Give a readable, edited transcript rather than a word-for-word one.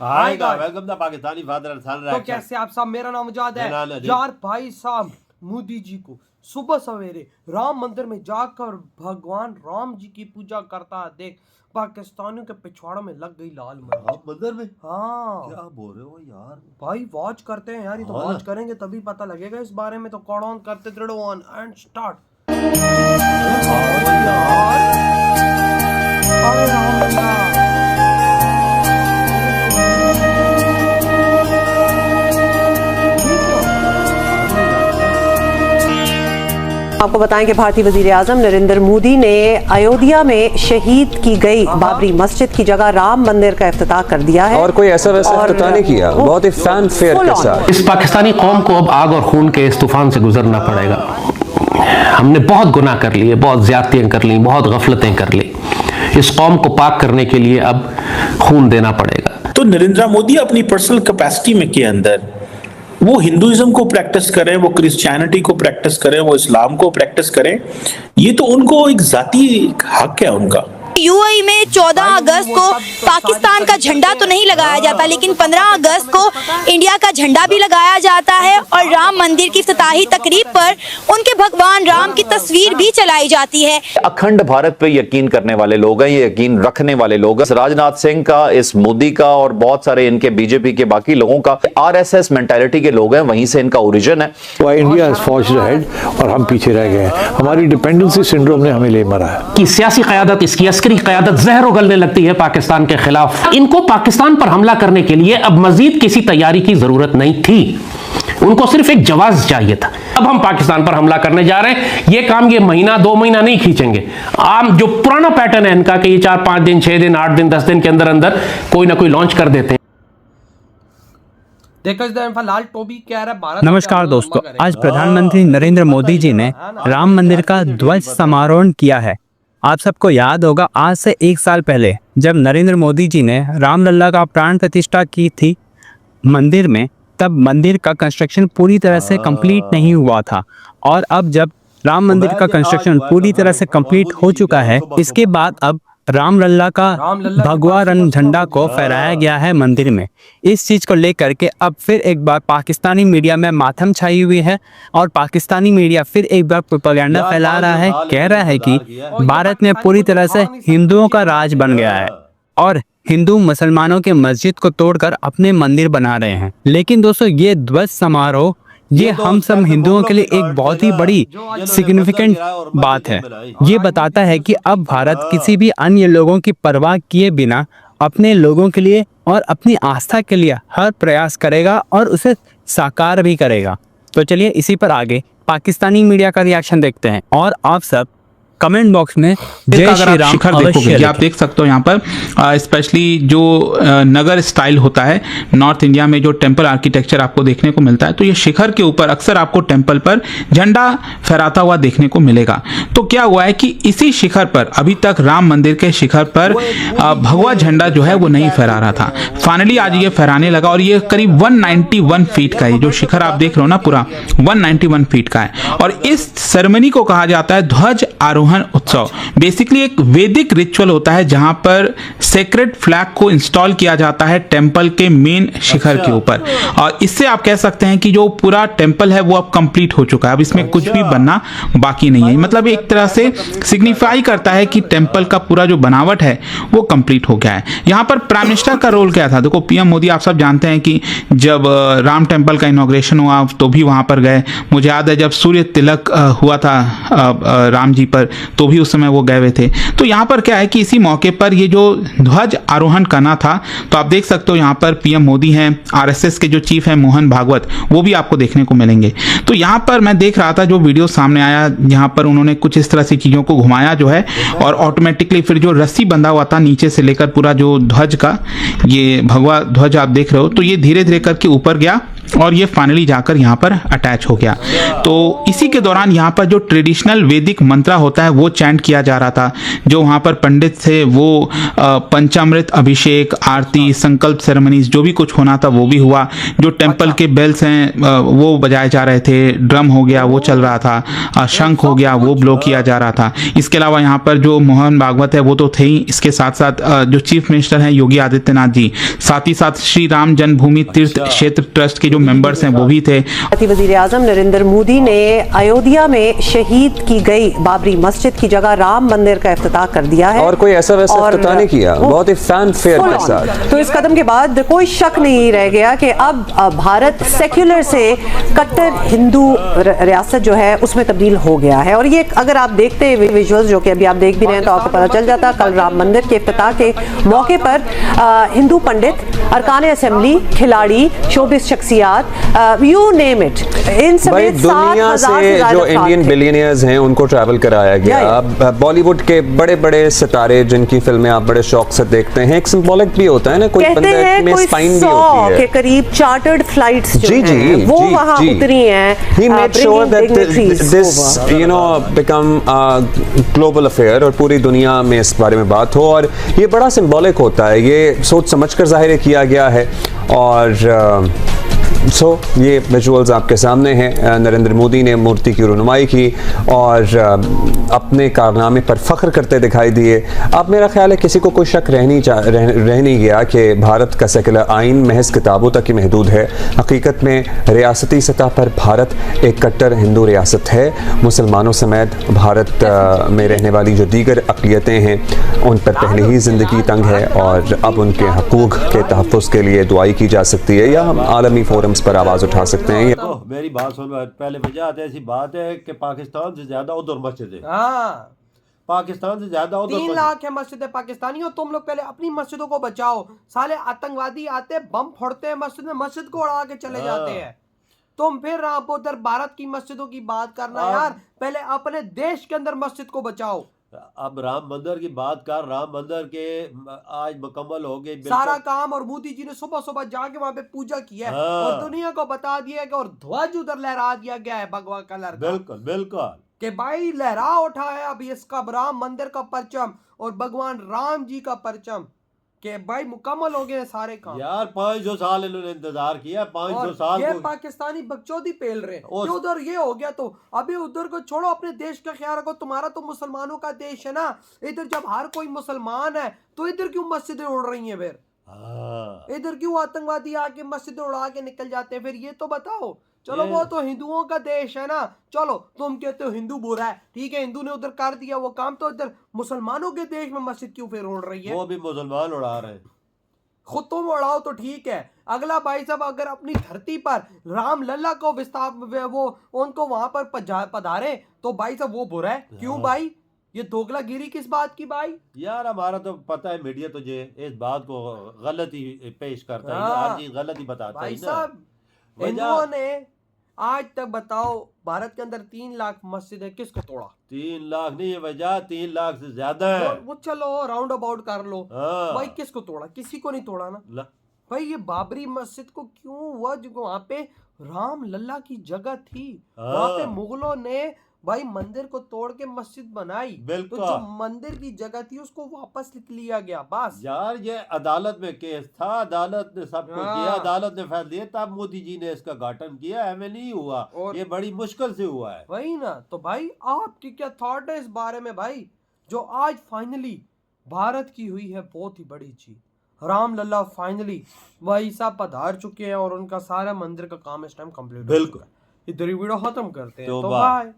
आएगा। Welcome the Pakistani father तो कैसे आप सब, मेरा नाम मुजाद है यार। भाई साहब मोदी जी को सुबह सवेरे राम मंदिर में जाकर भगवान राम जी की पूजा करता है। देख पाकिस्तानियों के पिछवाड़ों में लग गई लाल मिर्च मंदिर में। हाँ क्या बोल रहे हो यार? भाई वॉच करते हैं यार, ये तो वॉच करेंगे तभी पता लगेगा इस बारे में। तो कॉल ऑन करते 3 2 1 एंड स्टार्ट। आपको बताएं कि भारतीय वजीर आजम नरेंद्र मोदी ने अयोध्या में शहीद की गई बाबरी मस्जिद की जगह राम मंदिर का इफ्तिताह कर दिया है। और कोई ऐसा वैसा इफ्तिताह नहीं किया, बहुत ही फैन फेयर के साथ। इस पाकिस्तानी कौम को अब आग और खून के इस तूफान से गुजरना पड़ेगा। हमने बहुत गुनाह कर लिए, बहुत ज्यादतियां कर ली, बहुत गफलतें कर ली। इस कौम को पाक करने के लिए अब खून देना पड़ेगा। तो नरेंद्र मोदी अपनी पर्सनल कैपेसिटी में के अंदर वो हिंदुइज्म को प्रैक्टिस करें, वो क्रिश्चियनिटी को प्रैक्टिस करें, वो इस्लाम को प्रैक्टिस करें, ये तो उनको एक जाती हक है उनका। यूएई में 14 अगस्त को पाकिस्तान का झंडा तो नहीं लगाया जाता, लेकिन 15 अगस्त को इंडिया का झंडा भी लगाया जाता है और राम मंदिर की इफ्तिताही तकरीब पर उनके भगवान राम की तस्वीर भी चलाई जाती है। अखंड भारत पे यकीन करने वाले लोग हैं, ये यकीन रखने वाले लोग हैं। राजनाथ सिंह का, इस मोदी का और बहुत सारे इनके बीजेपी के बाकी लोगों का आरएसएस मेंटालिटी के लोग हैं, वहीं से इनका ओरिजिन है। इंडिया हैज फॉर्ज्ड अहेड और हम पीछे रह गए हैं। हमारी डिपेंडेंसी सिंड्रोम ने हमें ले मरा है कि सियासी क़यादत, इसकी अस्करी क़यादत जहर उगलने लगती है पाकिस्तान के खिलाफ। इनको पाकिस्तान पर हमला करने के लिए अब मजीद किसी तैयारी की जरूरत नहीं थी, उनको सिर्फ एक जवाब चाहिए था। अब हम पाकिस्तान पर हमला करने जा रहे हैं। ये काम ये महीना 2 महीना नहीं खींचेंगे। आम जो पुराना पैटर्न है इनका कि ये 4-5 दिन, 6 दिन, 8 दिन, 10 दिन के अंदर अंदर कोई ना कोई लॉन्च कर देते हैं। नमस्कार दोस्तों, आज प्रधानमंत्री नरेंद्र मोदी जी ने राम मंदिर का ध्वज समारोहण किया है। आप सबको याद होगा, आज से 1 साल पहले जब नरेंद्र मोदी जी ने रामलला का प्राण प्रतिष्ठा की थी मंदिर में, तब मंदिर का कंस्ट्रक्शन पूरी तरह से कंप्लीट नहीं हुआ था। और अब जब राम मंदिर का कंस्ट्रक्शन पूरी तरह से कंप्लीट हो चुका है, इसके बाद अब रामलला का भगवा रंग झंडा को फहराया गया है मंदिर में। इस चीज़ को लेकर के अब फिर एक बार पाकिस्तानी मीडिया में मातम छाई हुई है और पाकिस्तानी मीडिया फिर एक बार प्रोपेगेंडा फैला रहा है, कह रहा है कि भारत में पूरी तरह से हिंदुओं का राज बन गया है और हिंदू मुसलमानों के मस्जिद को तोड़कर अपने मंदिर बना रहे हैं। लेकिन दोस्तों, ये ध्वज समारोह ये हम सब हिंदुओं के लिए एक बहुत ही बड़ी सिग्निफिकेंट बात है। ये बताता है कि अब भारत किसी भी अन्य लोगों की परवाह किए बिना अपने लोगों के लिए और अपनी आस्था के लिए हर प्रयास करेगा और उसे साकार भी करेगा। तो चलिए इसी पर आगे पाकिस्तानी मीडिया का रिएक्शन देखते हैं और आप सब कमेंट बॉक्स में जय श्री राम शिखर देखोगे, आप देख सकते हो यहाँ पर स्पेशली जो नगर स्टाइल होता है नॉर्थ इंडिया में, जो टेंपल आर्किटेक्चर आपको देखने को मिलता है, तो ये शिखर के ऊपर अक्सर आपको टेंपल पर झंडा फहराता हुआ देखने को मिलेगा। तो क्या हुआ है कि इसी शिखर पर अभी तक राम मंदिर के शिखर पर भगवा झंडा जो है वो नहीं फहरा रहा था। फाइनली आज ये फहराने लगा और ये करीब 191 फीट का है। जो शिखर आप देख रहे हो ना, पूरा 191 फीट का है। और इस सेरेमनी को कहा जाता है ध्वज आरोहण उत्सव। बेसिकली एक वैदिक रिचुअल होता है जहां पर सेक्रेड फ्लैग को इंस्टॉल किया जाता है टेंपल के मेन शिखर के ऊपर। और इससे आप कह सकते हैं कि जो पूरा टेंपल है वो अब कंप्लीट हो चुका है, अब इसमें कुछ भी बनना बाकी नहीं है। मतलब एक तरह से सिग्निफाई करता है कि टेंपल का पूरा जो बनावट है वो कंप्लीट हो गया है। यहाँ पर प्राइम मिनिस्टर का रोल क्या था? देखो, पीएम मोदी आप सब जानते हैं कि जब राम टेंपल का इनॉग्रेशन हुआ तो भी वहां पर गए। मुझे याद है जब सूर्य तिलक हुआ था राम जी पर, तो भी उस समय वो गए हुए थे। तो यहाँ पर क्या है कि इसी मौके पर ये जो ध्वज आरोहण करना था, तो आप देख सकते हो यहाँ पर पीएम मोदी हैं, आरएसएस के जो चीफ हैं मोहन भागवत, वो भी आपको देखने को मिलेंगे। तो यहाँ पर मैं देख रहा था जो वीडियो सामने आया, यहाँ पर उन्होंने कुछ इस तरह से चीज़ों को घुमाया जो है, और ऑटोमेटिकली फिर जो रस्सी बंधा हुआ था नीचे से लेकर पूरा जो ध्वज का, ये भगवा ध्वज आप देख रहे हो, तो ये धीरे धीरे करके ऊपर गया और ये फाइनली जाकर यहाँ पर अटैच हो गया। तो इसी के दौरान यहाँ पर जो ट्रेडिशनल वैदिक मंत्रा होता है वो चैंट किया जा रहा था। जो वहाँ पर पंडित थे वो पंचामृत अभिषेक, आरती, संकल्प सेरेमनीज जो भी कुछ होना था वो भी हुआ। जो टेम्पल के बेल्स हैं वो बजाए जा रहे थे, ड्रम हो गया वो चल रहा था, शंख हो गया वो ब्लो किया जा रहा था। इसके अलावा यहाँ पर जो मोहन भागवत है वो तो थे ही, इसके साथ साथ जो चीफ मिनिस्टर हैं योगी आदित्यनाथ जी, साथ ही साथ श्री राम जन्मभूमि तीर्थ क्षेत्र ट्रस्ट के जो मेंबर्स हैं वो भी थे। वजीर आजम नरेंद्र मोदी ने अयोध्या में शहीद की गई बाबरी मस्जिद की जगह राम मंदिर का इफ्तिताह कर दिया है और कोई ऐसा वैसा इफ्तिताह नहीं किया, बहुत ही फैन फेयर के साथ। तो इस कदम के बाद कोई शक नहीं रह गया कि अब भारत सेक्युलर से कट्टर हिंदू रियासत जो है उसमें तब्दील हो गया है। और ये अगर आप देखते हैं विजुअल्स जो कि अभी आप देख भी रहे हैं तो आपको पता चल जाता, कल राम मंदिर के इफ्तिताह के मौके पर हिंदू पंडित, अरकान असेंबली, खिलाड़ी, शोबिस शख्सियात, यू नेम इट, इन समेत दुनिया से जो इंडियन बिलियनियर्स हैं उनको ट्रैवल कराया गया। बॉलीवुड के बड़े बड़े सितारे जिनकी फिल्में आप बड़े शौक से देखते हैं, एक सिंबॉलिक भी होता है ना, कोई बंदे में स्पाइन भी होती है के करीब चार्टर्ड फ्लाइट्स जो हैं वो वहां उतरी हैं। He made sure that this become a global affair और पूरी दुनिया में इस बारे में बात हो, और ये बड़ा सिंबॉलिक होता है, ये सोच समझकर जाहिर किया गया है। और ये विजुअल्स आपके सामने हैं। नरेंद्र मोदी ने मूर्ति की रुनुमाई की और अपने कारनामे पर फख्र करते दिखाई दिए। अब मेरा ख्याल है किसी को कोई शक रह नहीं गया कि भारत का सेकुलर आइन महज किताबों तक ही महदूद है। हकीकत में रियासती सतह पर भारत एक कट्टर हिंदू रियासत है। मुसलमानों समेत भारत में रहने वाली जो दीगर अक़लियतें हैं उन पर पहले ही ज़िंदगी तंग है और अब उनके हकूक़ के तहफ़्फ़ुज़ के लिए दुआई की जा सकती है या हम आलमी फोरम्स पर आवाज़ उठा सकते हैं। तो मेरी बात सुन, पहले वजह ऐसी बात है कि पाकिस्तान से ज्यादा उधर मस्जिद है। पाकिस्तान से ज्यादा उधर 3 लाख है मस्जिद पाकिस्तानी। और तुम लोग पहले अपनी मस्जिदों को बचाओ। साले आतंकवादी आते बम फोड़ते हैं मस्जिद में, मस्जिद को उड़ा के चले जाते हैं। तुम फिर आप उधर भारत की मस्जिदों की बात करना यार, पहले अपने देश के अंदर मस्जिद को बचाओ। अब राम मंदिर की बात कर, राम मंदिर के आज मुकम्मल हो गए सारा काम, और मोदी जी ने सुबह सुबह जाके वहां पे पूजा किया है और दुनिया को बता दिया कि और ध्वज उधर लहरा दिया गया है भगवा कलर का। बिल्कुल बिल्कुल कि भाई लहरा उठा है अब इसका राम मंदिर का परचम और भगवान राम जी का परचम, के भाई मुकम्मल हो गए सारे काम। यार 500 साल इन्होंने इंतजार किया, 500 साल ये पाकिस्तानी बकचोदी पेल रहे हैं। उधर ये हो गया तो अभी उधर को छोड़ो, अपने देश का ख्याल रखो। तुम्हारा तो मुसलमानों का देश है ना, इधर जब हर कोई मुसलमान है तो इधर क्यों मस्जिदें उड़ रही हैं? फिर इधर क्यों आतंकवादी आके मस्जिदें उड़ा के निकल जाते हैं? फिर ये तो बताओ। चलो वो तो हिंदुओं का देश है ना, चलो तुम कहते हो हिंदू बुरा है, ठीक है, हिंदू ने उधर कर दिया वो काम, तो इधर मुसलमानों के देश में मस्जिद क्यों फिर उड़ रही है? वो भी मुसलमान उड़ा रहे हैं। खुद तुम उड़ाओ तो ठीक है, अगला भाई साहब अगर अपनी धरती पर राम लल्ला को विस्तार वो उनको वहां पर पधारे तो भाई साहब वो बुरा है क्यों? भाई ये दोगलागिरी किस बात की भाई? यार हमारा तो पता है, मीडिया तुझे इस बात को गलत ही पेश करता है, हर चीज गलत ही बताता है ना। हिंदुओं ने आज तक बताओ भारत के अंदर 3 लाख मस्जिद है, किसको तोड़ा? 3 लाख नहीं है वजह, 3 लाख से ज्यादा है। वो चलो राउंड अबाउट कर लो भाई, किसको तोड़ा? किसी को नहीं तोड़ा ना भाई। ये बाबरी मस्जिद को क्यों हुआ? जो वहां पे राम लल्ला की जगह थी, वहां पे मुगलों ने भाई मंदिर को तोड़ के मस्जिद बनाई, तो जो मंदिर की जगह थी उसको वापस लिया गया। बस यार ये अदालत में केस था, अदालत ने सब कुछ किया, अदालत ने फैसला दिया, तब मोदी जी ने इसका घाटन किया, हमें नहीं हुआ, और ये बड़ी मुश्किल से हुआ है। वही ना। तो भाई आपकी क्या थॉट है इस बारे में भाई, जो आज फाइनली भारत की हुई है बहुत ही बड़ी चीज? राम लल्ला फाइनली वही साहब पधार चुके हैं और उनका सारा मंदिर का काम इस टाइम कंप्लीट। बिल्कुल। इधर ही वीडियो खत्म करते हैं, तो बाय।